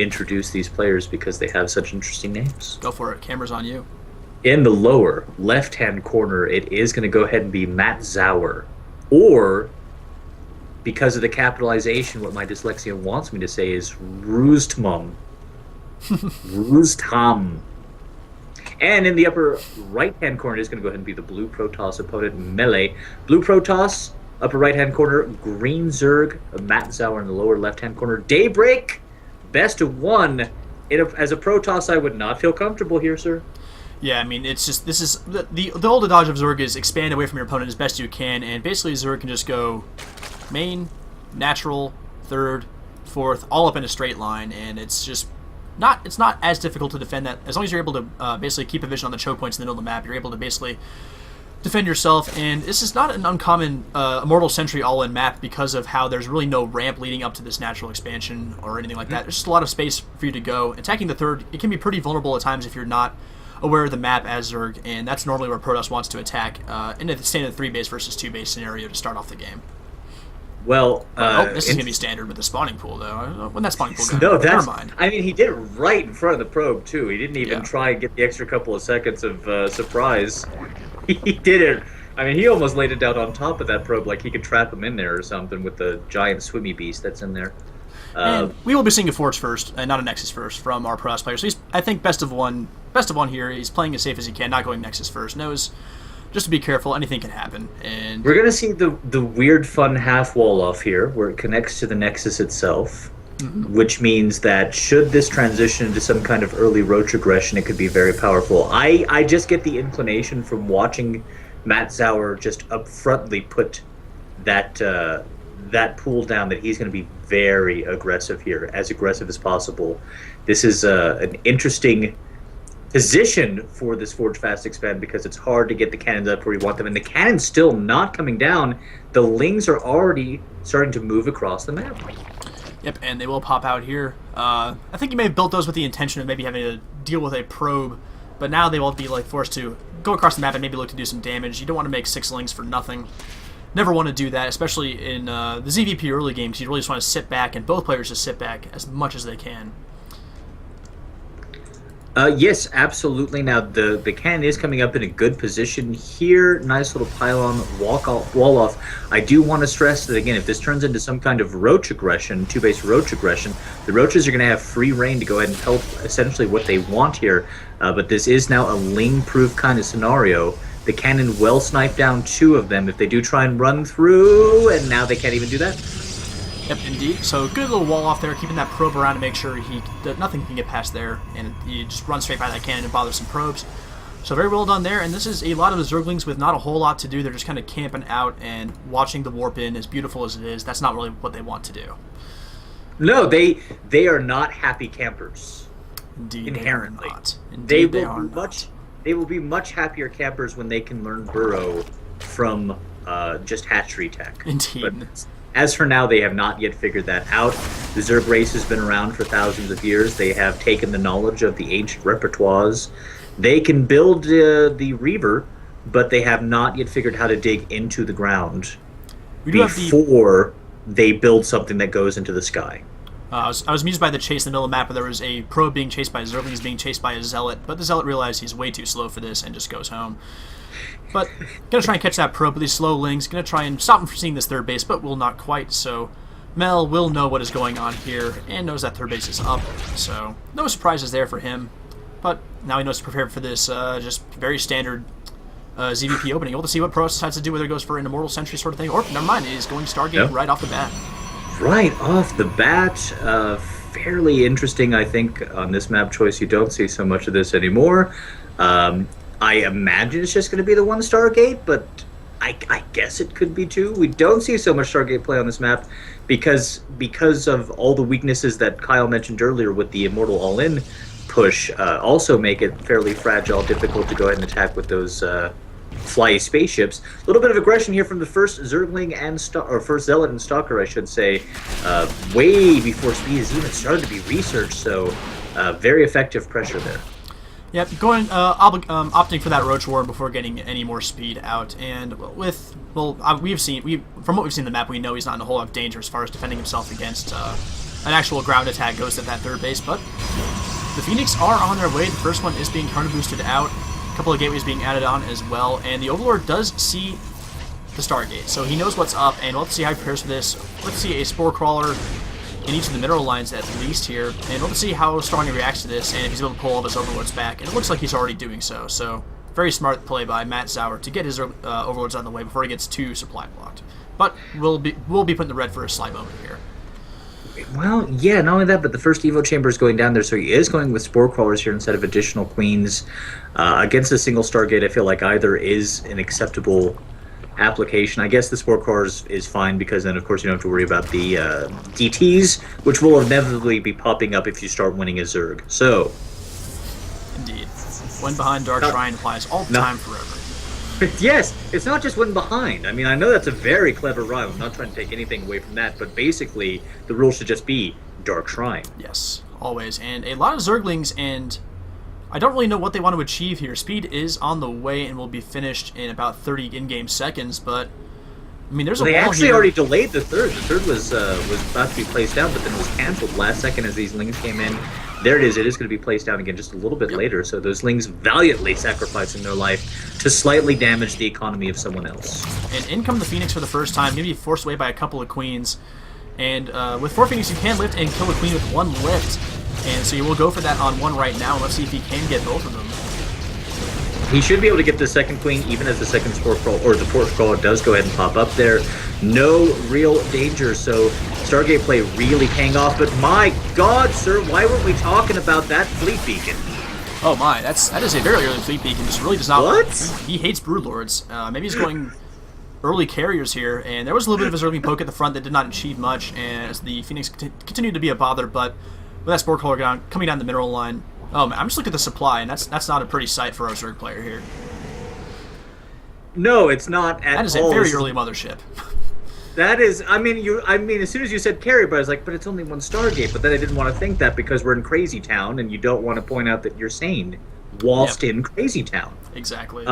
introduce these players because they have such interesting names. Go for it. Camera's on you. In the lower left-hand corner, it is going to go ahead and be maTTzouR. Or, because of the capitalization, what my dyslexia wants me to say is Roostamum. Roostam. And in the upper right-hand corner, it is going to go ahead and be the blue Protoss opponent, Melle. Blue Protoss, upper right-hand corner, green Zerg, maTTzouR in the lower left-hand corner. Daybreak, best of one. As a Protoss, I would not feel comfortable here, sir. Yeah, I mean, it's just, this is, the old adage of Zerg is expand away from your opponent as best you can, and basically Zerg can just go main, natural, third, fourth, all up in a straight line, and it's just it's not as difficult to defend that. As long as you're able to basically keep a vision on the choke points in the middle of the map, you're able to basically defend yourself, and this is not an uncommon Immortal Sentry all-in map because of how there's really no ramp leading up to this natural expansion or anything like that. There's just a lot of space for you to go. Attacking the third, it can be pretty vulnerable at times if you're not aware of the map as Zerg, and that's normally where Protoss wants to attack in a standard 3-base versus 2-base scenario to start off the game. Well, this is going to be standard with the spawning pool, though. When that spawning pool goes, no, never mind. I mean, he did it right in front of the probe, too. He didn't even try and get the extra couple of seconds of surprise. He did it. I mean, he almost laid it down on top of that probe like he could trap him in there or something with the giant swimmy beast that's in there. And we will be seeing a Forge first, and not a Nexus first, from our Protoss player. So he's, I think, best of one here. He's playing as safe as he can, not going Nexus first. Knows just to be careful, anything can happen. And we're gonna see the weird, fun half wall off here, where it connects to the Nexus itself, which means that should this transition into some kind of early roach aggression, it could be very powerful. I just get the inclination from watching maTTzouR just upfrontly put that pool down that he's going to be very aggressive here, as aggressive as possible. This is an interesting position for this Forge Fast Expand because it's hard to get the cannons up where you want them, and the cannons still not coming down. The Lings are already starting to move across the map. Yep, and they will pop out here. I think you may have built those with the intention of maybe having to deal with a probe, but now they will be forced to go across the map and maybe look to do some damage. You don't want to make 6 Lings for nothing. Never want to do that, especially in the ZVP early games. You really just want to sit back, and both players just sit back as much as they can. Yes, absolutely. Now, the cannon is coming up in a good position here. Nice little pylon wall off. I do want to stress that, again, if this turns into some kind of roach aggression, 2-base roach aggression, the roaches are going to have free reign to go ahead and help essentially what they want here. But this is now a Ling-proof kind of scenario. The cannon will snipe down 2 of them if they do try and run through, and now they can't even do that. Yep, indeed. So good little wall off there, keeping that probe around to make sure that nothing can get past there, and you just run straight by that cannon and bother some probes. So very well done there, and this is a lot of the Zerglings with not a whole lot to do. They're just kind of camping out and watching the warp in, as beautiful as it is. That's not really what they want to do. No, they are not happy campers. Indeed, inherently. they are not. Indeed, They will be much happier campers when they can learn burrow from just hatchery tech. Indeed. But as for now, they have not yet figured that out. The Zerg race has been around for thousands of years. They have taken the knowledge of the ancient repertoires. They can build the Reaver, but they have not yet figured how to dig into the ground before they build something that goes into the sky. I was amused by the chase in the middle of the map where there was a probe being chased by Zerglings being chased by a Zealot, but the Zealot realized he's way too slow for this and just goes home. But gonna try and catch that probe with these slow Lings, gonna try and stop him from seeing this third base, but will not quite, so Melle will know what is going on here and knows that third base is up, so no surprises there for him. But now he knows to prepare for this just very standard ZVP opening. We'll see what Protoss decides to do, whether it goes for an Immortal Sentry sort of thing, or never mind, he's going Stargate right off the bat. Right off the bat, fairly interesting, I think, on this map choice. You don't see so much of this anymore. I imagine it's just going to be the one Stargate, but I guess it could be 2. We don't see so much Stargate play on this map because of all the weaknesses that Kyle mentioned earlier with the Immortal All-In push, also make it fairly fragile, difficult to go ahead and attack with those fly spaceships. A little bit of aggression here from the first Zergling and first Zealot and Stalker, I should say, way before speed has even started to be researched. So, very effective pressure there. Yep, opting for that Roach War before getting any more speed out, and from what we've seen in the map, we know he's not in a whole lot of danger as far as defending himself against an actual ground attack goes to that third base, but the Phoenix are on their way. The first one is being counter boosted out. A couple of gateways being added on as well, and the Overlord does see the Stargate, so he knows what's up, and let's see how he prepares for this. Let's see a Spore Crawler in each of the mineral lines at least here, and let's see how strong he reacts to this, and if he's able to pull all of his Overlords back, and it looks like he's already doing so, so very smart play by maTTzouR to get his Overlords out of the way before he gets too supply blocked. But we'll be putting the red for a slight moment here. Well, yeah, not only that, but the first Evo Chamber is going down there, so he is going with Spore Crawlers here instead of additional Queens. Against a single Stargate, I feel like either is an acceptable application. I guess the Spore Crawlers is fine, because then, of course, you don't have to worry about the DTs, which will inevitably be popping up if you start winning a Zerg. So, indeed. Win behind Dark Shrine applies all the time forever. Yes, it's not just win behind. I mean, I know that's a very clever rhyme. I'm not trying to take anything away from that, but basically, the rule should just be Dark Shrine. Yes, always. And a lot of Zerglings, and I don't really know what they want to achieve here. Speed is on the way and will be finished in about 30 in-game seconds, but I mean, there's a wall here. They actually already delayed the third. The third was about to be placed down, but then it was canceled last second as these Lings came in. There it is. It is going to be placed down again just a little bit later. So those Lings valiantly sacrificing their life to slightly damage the economy of someone else. And in come the Phoenix for the first time. Going to be forced away by a couple of Queens. And with 4 Phoenix, you can lift and kill a Queen with 1 lift. And so you will go for that on 1 right now. Let's see if he can get both of them. He should be able to get the second Queen even as the second Spore Crawler, or the Spore Crawler does go ahead and pop up there. No real danger, so Stargate play really paying off. But my God, sir, why weren't we talking about that Fleet Beacon? Oh my, that is a very early Fleet Beacon. Just really does not. What? He hates Broodlords. Maybe he's going early carriers here, and there was a little bit of his early poke at the front that did not achieve much, as the Phoenix continued to be a bother. But with that Spore Crawler coming down the mineral line. Oh man, I'm just looking at the supply, and that's not a pretty sight for our Zerg player here. No, it's not at all. That is a very early mothership. That is, I mean, as soon as you said carrier, but I was like, but it's only 1 Stargate. But then I didn't want to think that because we're in Crazy Town, and you don't want to point out that you're sane whilst in Crazy Town. Exactly.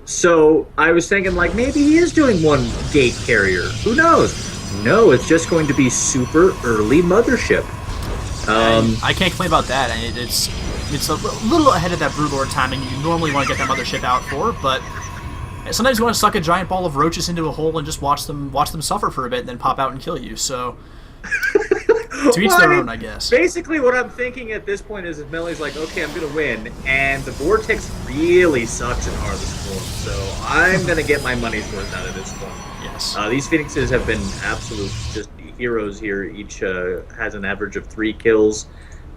So I was thinking, like, maybe he is doing 1 gate carrier. Who knows? No, it's just going to be super early mothership. I can't complain about that. It's a little ahead of that Broodlord timing you normally want to get that mothership out for, but sometimes you want to suck a giant ball of roaches into a hole and just watch them suffer for a bit and then pop out and kill you. So to each their own, I guess. Basically, what I'm thinking at this point is Melle's like, okay, I'm gonna win, and the Vortex really sucks in Harvest Form, so I'm gonna get my money's worth out of this one. Yes. These Phoenixes have been absolute just heroes here. Each has an average of 3 kills.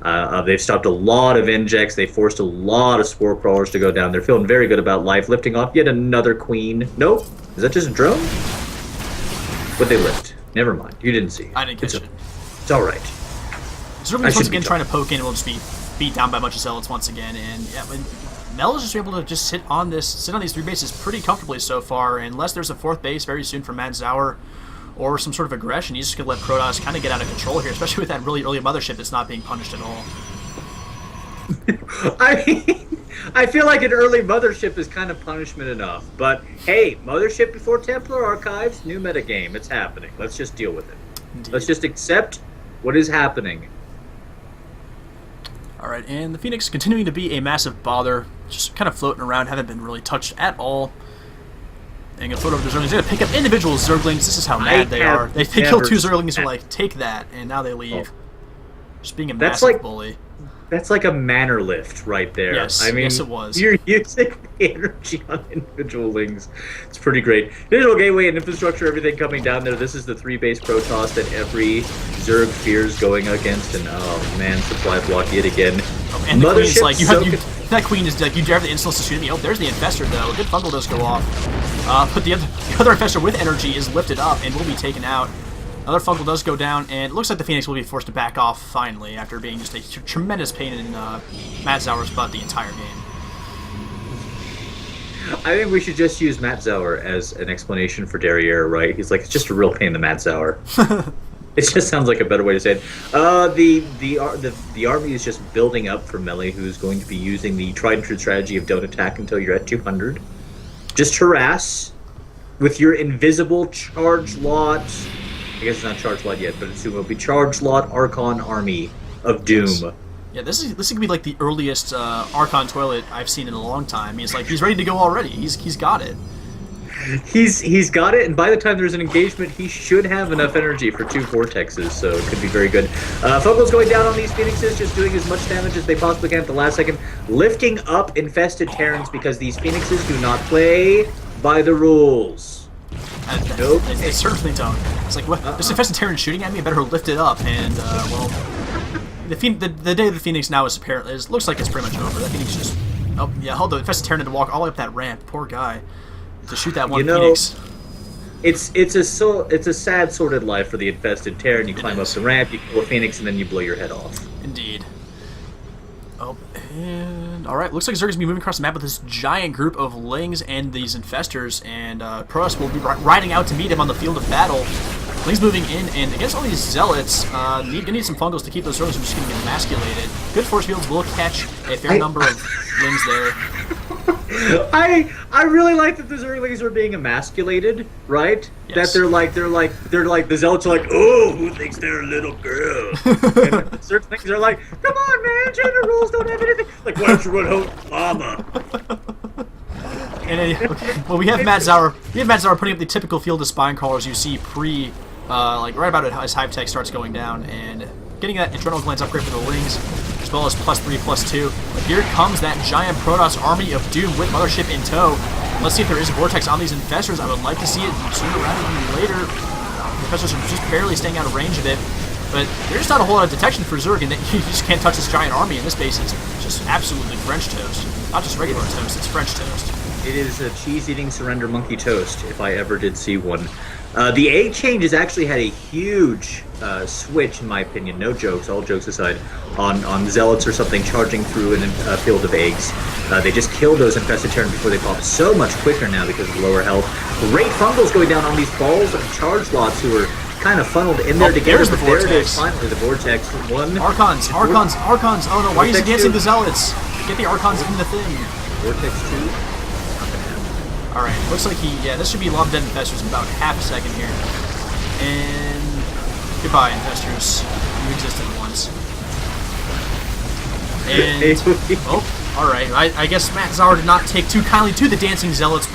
They've stopped a lot of injects. They forced a lot of Spore Crawlers to go down. They're feeling very good about life. Lifting off yet another Queen. Nope. Is that just a drone? What'd they lift? Never mind. You didn't see. I didn't catch it. It's all right. Zerglings once again trying to poke in and will just be beat down by a bunch of Zealots once again. And yeah, Melle is just able to just sit on these 3 bases pretty comfortably so far. Unless there's a 4th base very soon for maTTzouR or some sort of aggression, he's just going to let Protoss kind of get out of control here, especially with that really early mothership that's not being punished at all. I mean, I feel like an early mothership is kind of punishment enough. But hey, mothership before Templar Archives, new metagame. It's happening. Let's just deal with it. Indeed. Let's just accept what is happening. Alright, and the Phoenix continuing to be a massive bother, just kind of floating around, haven't been really touched at all. And going to float over the Zerglings. They're going to pick up individual Zerglings. This is how mad they are. They kill 2 Zerglings, are like, take that, and now they leave. Just being a massive bully. That's like a manor lift right there. Yes, I mean, yes it was. You're using the energy on individual Lings. It's pretty great. Digital gateway and infrastructure, everything coming down there. This is the 3-base Protoss that every Zerg fears going against. And oh man, supply block yet again. Oh, and the Queen's like, that Queen is like, you have the instance to shoot me. Oh, there's the Infestor though. A good fungal does go off. But the other Infestor with energy is lifted up and will be taken out. Another Fungal does go down, and it looks like the Phoenix will be forced to back off finally after being just a tremendous pain in maTTzouR's butt the entire game. I think we should just use maTTzouR as an explanation for Derriere, right? He's like, it's just a real pain in the maTTzouR. It just sounds like a better way to say it. The army is just building up for Melle, who's going to be using the tried and true strategy of don't attack until you're at 200. Just harass with your invisible charge lot. guess it's not Charged Lot yet, but assume it'll be Charged Lot Archon Army of Doom. Yes. Yeah, this is gonna be like the earliest Archon toilet I've seen in a long time. He's ready to go already. He's got it. He's got it, and by the time there's an engagement, he should have enough energy for 2 vortexes, so it could be very good. Fogel's going down on these Phoenixes, just doing as much damage as they possibly can at the last second, lifting up infested Terrans because these Phoenixes do not play by the rules. Nope. They certainly don't. It's like, what? This infested Terran shooting at me, I better lift it up, and, well... The day of the Phoenix now looks like it's pretty much over. That Phoenix just... Oh, yeah, hold the infested Terran had to walk all the way up that ramp. Poor guy. To shoot that one Phoenix. It's a sad sordid life for the infested Terran. You climb up the ramp, you kill a Phoenix, and then you blow your head off. Indeed. Oh, and alright, looks like Zerg's gonna be moving across the map with this giant group of Lings and these infestors, and Protoss will be riding out to meet him on the field of battle. Ling's moving in, and against all these Zealots, gonna need some fungals to keep those Zergs from just getting emasculated. Good force fields will catch a fair number of Lings there. I really like that the Zerglings are being emasculated, right? Yes. That they're like the Zealots are like, oh, who thinks they're a little girl? And certain things are like, come on, man, gender roles don't have anything. Like, why don't you run home, mama? And okay. Well, we have maTTzouR. Putting up the typical field of spine crawlers you see like right about as Hive Tech starts going down, and getting that adrenal glands upgrade for the Lings, as well as +3, +2. But here comes that giant Protoss army of Doom with Mothership in tow. Let's see if there is a Vortex on these Infestors. I would like to see it sooner rather than later. The Infestors are just barely staying out of range of it. But there's not a whole lot of detection for Zerg, and you just can't touch this giant army, and this base is just absolutely French toast. Not just regular toast, it's French toast. It is a cheese-eating surrender monkey toast, if I ever did see one. The egg change has actually had a huge switch, in my opinion, no jokes, all jokes aside, on Zealots or something charging through a field of eggs. They just killed those infested Terran before they pop so much quicker now because of lower health. Great fungals going down on these balls of charge lots who are kind of funneled in there together. There's the Vortex. There it is, finally, the Vortex. Archons! Oh no, why is he dancing the Zealots? Get the Archons in the thing. Vortex 2. Alright, looks like this should be a lot of dead Infestors in about half a second here. And goodbye, Infestors. You existed once. And, oh, alright, I guess maTTzouR did not take too kindly to the Dancing Zealots